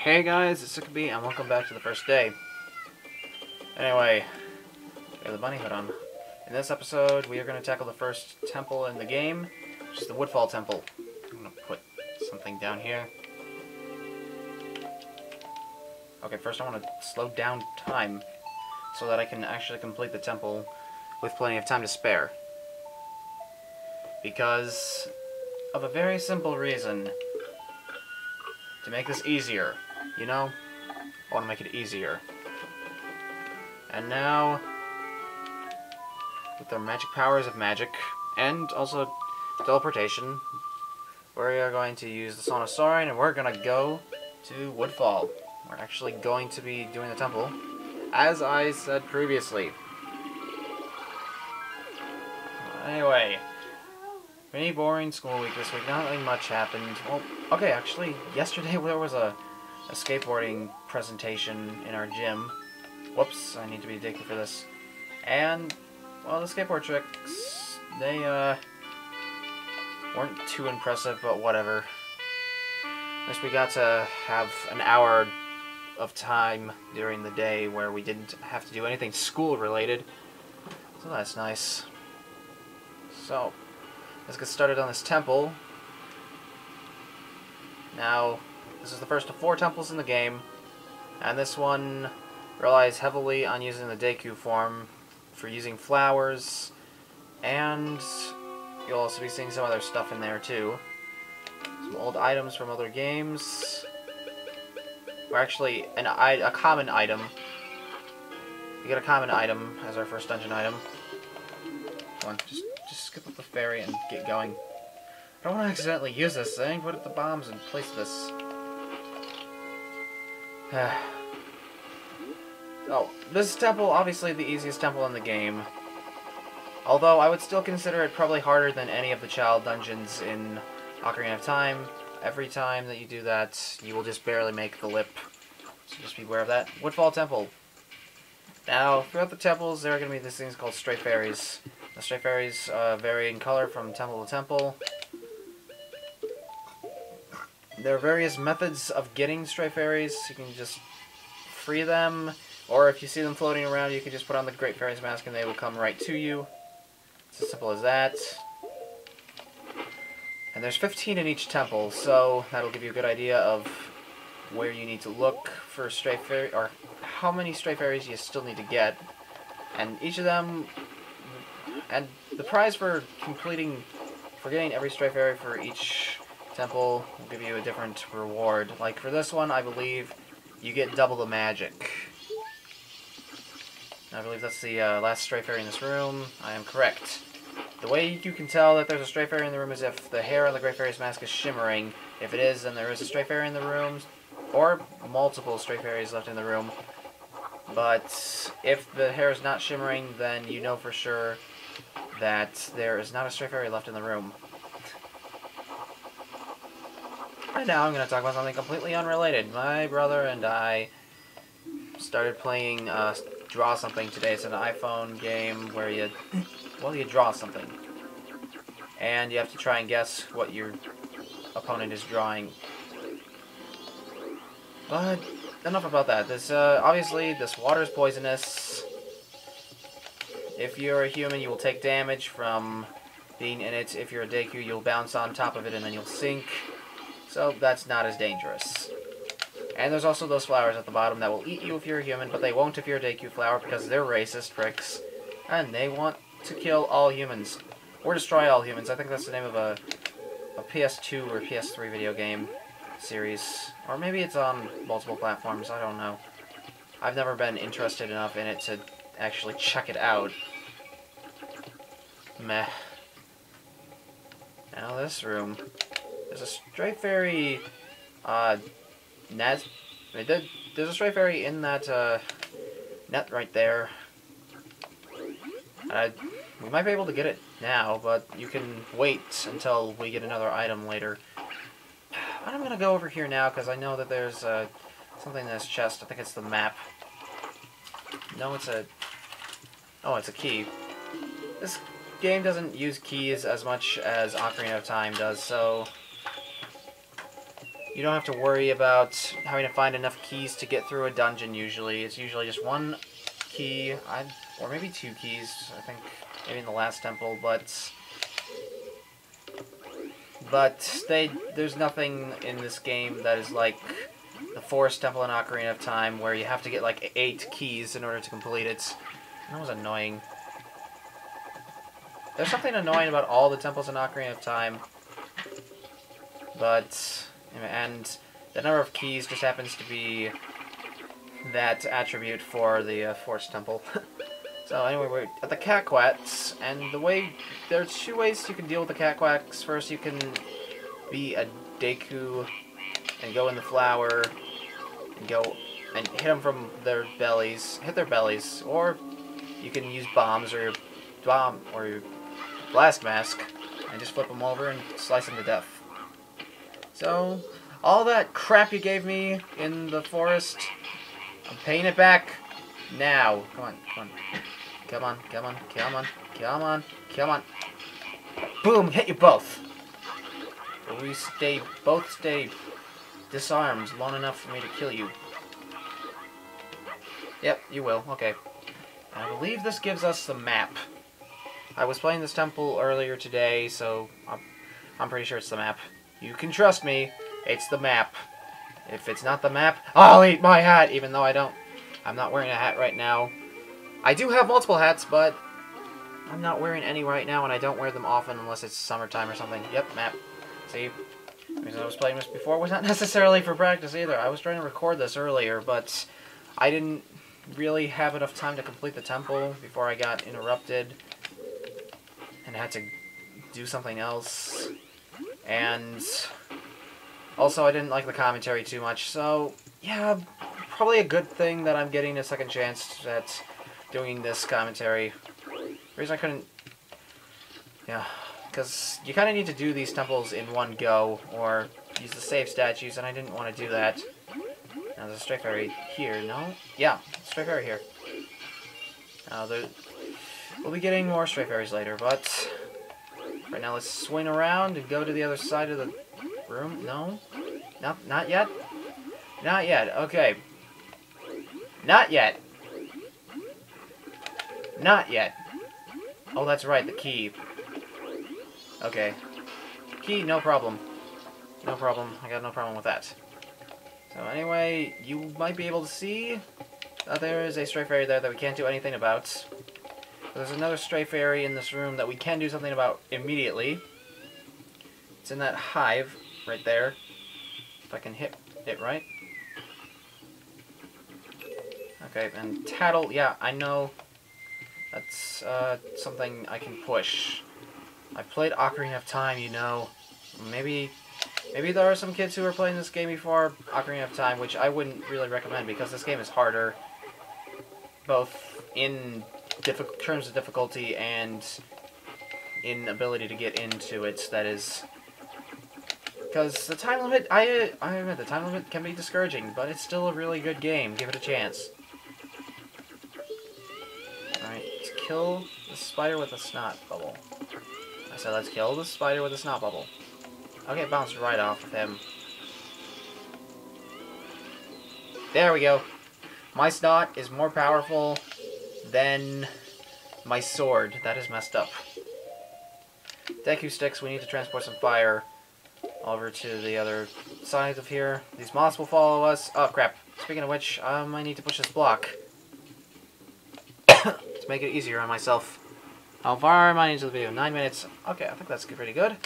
Hey guys, it's Sukabi, and welcome back to the first day. Anyway, we have the bunny hood on. In this episode, we are going to tackle the first temple in the game, which is the Woodfall Temple. I'm going to put something down here. Okay, first I want to slow down time, so that I can actually complete the temple with plenty of time to spare. Because of a very simple reason. To make this easier, you know? I want to make it easier. And now, with the magic powers of magic, and also teleportation, we are going to use the Sonosaurine, and we're going to go to Woodfall. We're actually going to be doing the temple, as I said previously. Anyway, pretty boring school week this week. Not really much happened. Well, okay, actually, yesterday there was a skateboarding presentation in our gym. Whoops, I need to be addicted for this. And, well, the skateboard tricks, they, weren't too impressive, but whatever. At least we got to have an hour of time during the day where we didn't have to do anything school-related. So that's nice. So, let's get started on this temple. Now, this is the first of 4 temples in the game, and this one relies heavily on using the Deku form for using flowers, and you'll also be seeing some other stuff in there too. Some old items from other games, or actually a common item. We get a common item as our first dungeon item. Come on, just skip up the ferry and get going. I don't want to accidentally use this thing. Put up the bombs and place this. Oh, this temple, obviously the easiest temple in the game. Although I would still consider it probably harder than any of the child dungeons in Ocarina of Time. Every time that you do that, you will just barely make the lip. So just be aware of that. Woodfall Temple. Now, throughout the temples, there are going to be these things called stray fairies. The stray fairies vary in color from temple to temple. There are various methods of getting stray fairies. You can just free them, or if you see them floating around, you can just put on the Great Fairy's Mask and they will come right to you. It's as simple as that. And there's 15 in each temple, so that'll give you a good idea of where you need to look for stray fairy, or how many stray fairies you still need to get. And each of them, and the prize for getting every stray fairy for each temple will give you a different reward. Like for this one, I believe you get double the magic. I believe that's the last stray fairy in this room. I am correct. The way you can tell that there's a stray fairy in the room is if the hair on the Great Fairy's Mask is shimmering. If it is, then there is a stray fairy in the room, or multiple stray fairies left in the room. But if the hair is not shimmering, then you know for sure that there is not a stray fairy left in the room. And now I'm going to talk about something completely unrelated. My brother and I started playing Draw Something today. It's an iPhone game where you draw something. And you have to try and guess what your opponent is drawing. But enough about that. This obviously, this water is poisonous. If you're a human, you will take damage from being in it. If you're a Deku, you'll bounce on top of it and then you'll sink. So that's not as dangerous. And there's also those flowers at the bottom that will eat you if you're a human, but they won't if you're a Deku flower because they're racist pricks. And they want to kill all humans. Or destroy all humans. I think that's the name of a PS2 or PS3 video game series. Or maybe it's on multiple platforms, I don't know. I've never been interested enough in it to actually check it out. Meh. Now this room. There's a stray fairy, net. There's a stray fairy in that, net right there. We might be able to get it now, but you can wait until we get another item later. I'm gonna go over here now, because I know that there's, something in this chest. I think it's the map. No, it's a... Oh, it's a key. This game doesn't use keys as much as Ocarina of Time does, so... You don't have to worry about having to find enough keys to get through a dungeon usually. It's usually just one key, or maybe 2 keys, I think, maybe in the last temple, but there's nothing in this game that is like the Forest Temple in Ocarina of Time, where you have to get like 8 keys in order to complete it. That was annoying. There's something annoying about all the temples in Ocarina of Time, but, and the number of keys just happens to be that attribute for the Forest Temple. So anyway, we're at the Catquacks, and there are 2 ways you can deal with the Catquacks. First, you can be a Deku and go in the flower and go and hit them from their bellies, or you can use bombs or your blast mask and just flip them over and slice them to death. So all that crap you gave me in the forest, I'm paying it back now. Come on, come on. Come on, come on, come on, come on, come on. Boom, hit you both. But we both stay disarmed long enough for me to kill you. Yep, you will, okay. I believe this gives us the map. I was playing this temple earlier today, so I'm pretty sure it's the map. You can trust me, it's the map. If it's not the map, I'll eat my hat, even though I'm not wearing a hat right now. I do have multiple hats, but I'm not wearing any right now, and I don't wear them often unless it's summertime or something. Yep, map. See? The reason I was playing this before was not necessarily for practice either. I was trying to record this earlier, but I didn't really have enough time to complete the temple before I got interrupted and had to do something else. And also, I didn't like the commentary too much, so yeah, probably a good thing that I'm getting a second chance at doing this commentary. The reason I couldn't... Yeah, because you kind of need to do these temples in one go, or use the save statues, and I didn't want to do that. Now, there's a stray fairy here, no? Yeah, stray fairy here. Now, we'll be getting more stray fairies later, but... Right now, let's swing around and go to the other side of the room. No? Not yet? Not yet, okay. Not yet. Not yet. Oh, that's right, the key. Okay. Key, no problem. No problem. I got no problem with that. So anyway, you might be able to see that there is a stray fairy there that we can't do anything about. There's another stray fairy in this room that we can do something about immediately. It's in that hive right there. If I can hit it right. Okay, and Tattle, yeah, I know. That's something I can push. I've played Ocarina of Time, you know. Maybe there are some kids who are playing this game before Ocarina of Time, which I wouldn't really recommend because this game is harder, both in terms of difficulty and in ability to get into it. That is, because the time limit, I admit the time limit can be discouraging, but it's still a really good game. Give it a chance. Alright, let's kill the spider with a snot bubble. I said let's kill the spider with a snot bubble. Okay, bounced right off of him. There we go. My snot is more powerful than my sword. That is messed up. Deku sticks, we need to transport some fire over to the other side of here. These moths will follow us. Oh, crap. Speaking of which, I need to push this block. To make it easier on myself. How far am I into the video? 9 minutes. Okay, I think that's pretty good.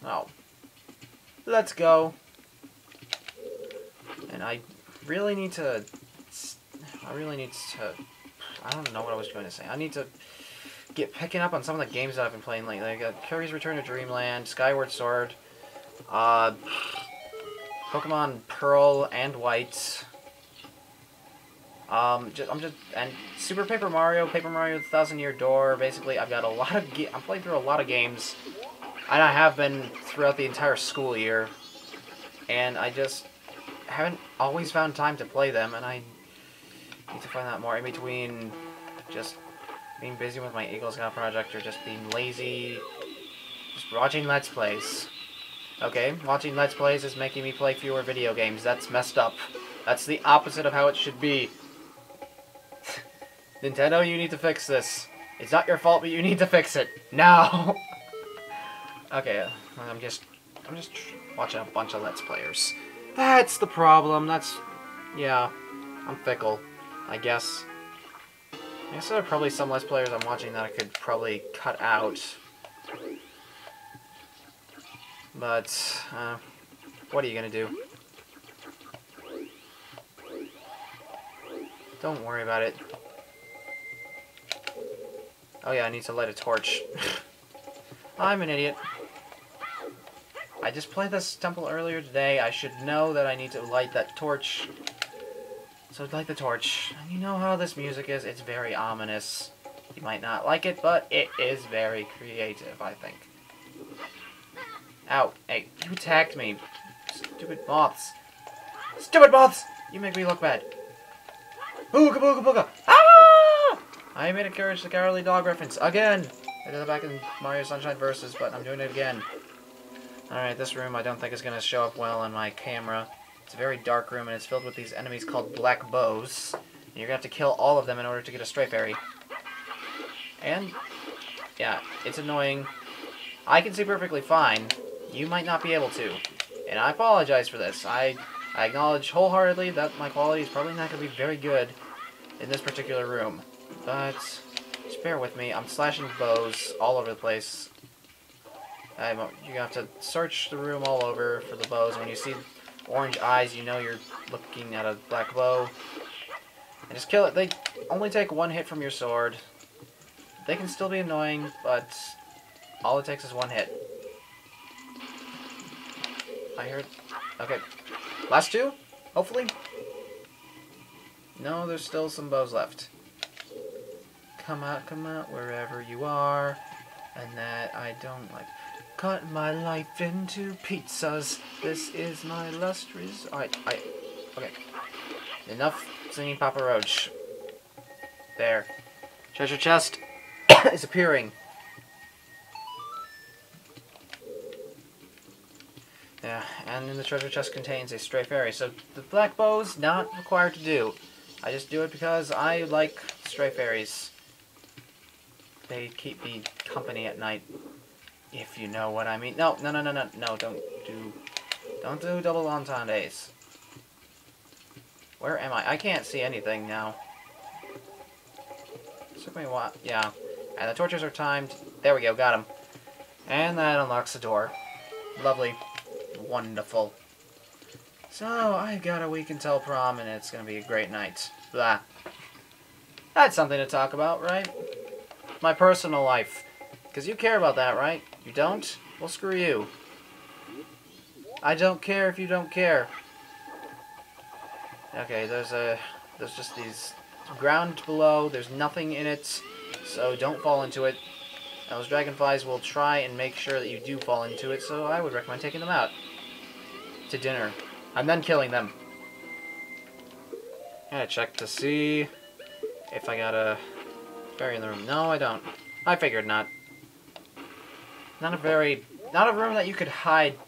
Oh. Let's go. And I really need to... I don't know what I was going to say. I need to get picking up on some of the games that I've been playing lately. I got Kirby's Return to Dreamland, Skyward Sword, Pokemon Pearl and White. And Super Paper Mario, Paper Mario: The Thousand Year Door. Basically, I've got a lot of I'm playing through a lot of games, and I have been throughout the entire school year, and I just haven't always found time to play them, and I need to find that more in between just being busy with my Eagle Scout project or just being lazy, just watching Let's Plays. Okay, watching Let's Plays is making me play fewer video games. That's messed up. That's the opposite of how it should be. Nintendo, you need to fix this. It's not your fault, but you need to fix it. Now! Okay, I'm just watching a bunch of Let's Players. That's the problem. Yeah, I'm fickle, I guess. I guess there are probably some Let's Players I'm watching that I could probably cut out. But, what are you gonna do? Don't worry about it. Oh yeah, I need to light a torch. I'm an idiot. I just played this temple earlier today. I should know that I need to light that torch. So light the torch. And you know how this music is. It's very ominous. You might not like it, but it is very creative, I think. Ow. Hey, you attacked me. Stupid moths. Stupid moths! You make me look bad. Booga booga booga! Ah! I made a Courage the Cowardly Dog reference again! I did it back in Mario Sunshine Versus, but I'm doing it again. Alright, this room I don't think is going to show up well on my camera. It's a very dark room, and it's filled with these enemies called Black Bows. And you're going to have to kill all of them in order to get a Stray Fairy. And, yeah, it's annoying. I can see perfectly fine. You might not be able to. And I apologize for this. I acknowledge wholeheartedly that my quality is probably not going to be very good in this particular room. But, just bear with me. I'm slashing bows all over the place. You have to search the room all over for the bows. When you see orange eyes, you know you're looking at a black bow. And just kill it. They only take one hit from your sword. They can still be annoying, but all it takes is one hit. I heard... Okay. Last two? Hopefully? No, there's still some bows left. Come out, wherever you are. And that I don't like... Cut my life into pizzas. This is my last resort. Okay. Enough singing Papa Roach. There. Treasure chest is appearing. Yeah, and in the treasure chest contains a stray fairy. So the black bow's not required to do. I just do it because I like stray fairies. They keep me company at night. If you know what I mean. No, don't do double entendres. Where am I? I can't see anything now. Took me a while. Yeah. And the torches are timed. There we go, got him. And that unlocks the door. Lovely. Wonderful. So, I've got a week until prom, and it's gonna be a great night. Blah. That's something to talk about, right? My personal life. Because you care about that, right? You don't? Well, screw you. I don't care if you don't care. Okay, there's just these ground below. There's nothing in it, so don't fall into it. Those dragonflies will try and make sure that you do fall into it, so I would recommend taking them out to dinner and then killing them. Gotta check to see if I got a fairy in the room. No, I don't. I figured not. Not a room that you could hide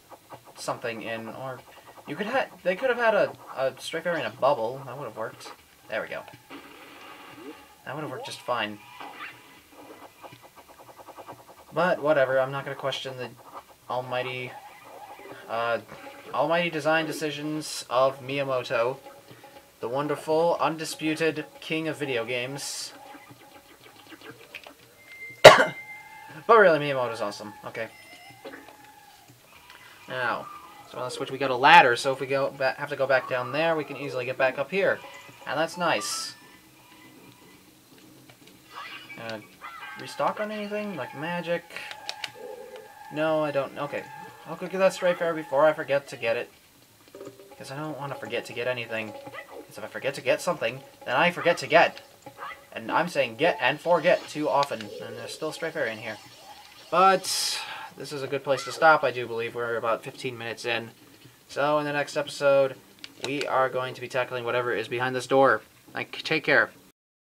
something in, or you could they could have had a stray fairy in a bubble. That would have worked. There we go. That would have worked just fine. But whatever, I'm not going to question the almighty design decisions of Miyamoto, the wonderful, undisputed king of video games. But really, Miyamoto's awesome. Okay. Now, so on the Switch we got a ladder, so if we have to go back down there, we can easily get back up here. And that's nice. Restock on anything? Like magic? No, I don't. Okay. I'll go get that stray fairy before I forget to get it. Because I don't want to forget to get anything. Because if I forget to get something, then I forget to get. And I'm saying get and forget too often. And there's still a stray fairy in here. But this is a good place to stop, I do believe. We're about 15 minutes in. So in the next episode, we are going to be tackling whatever is behind this door. Take care.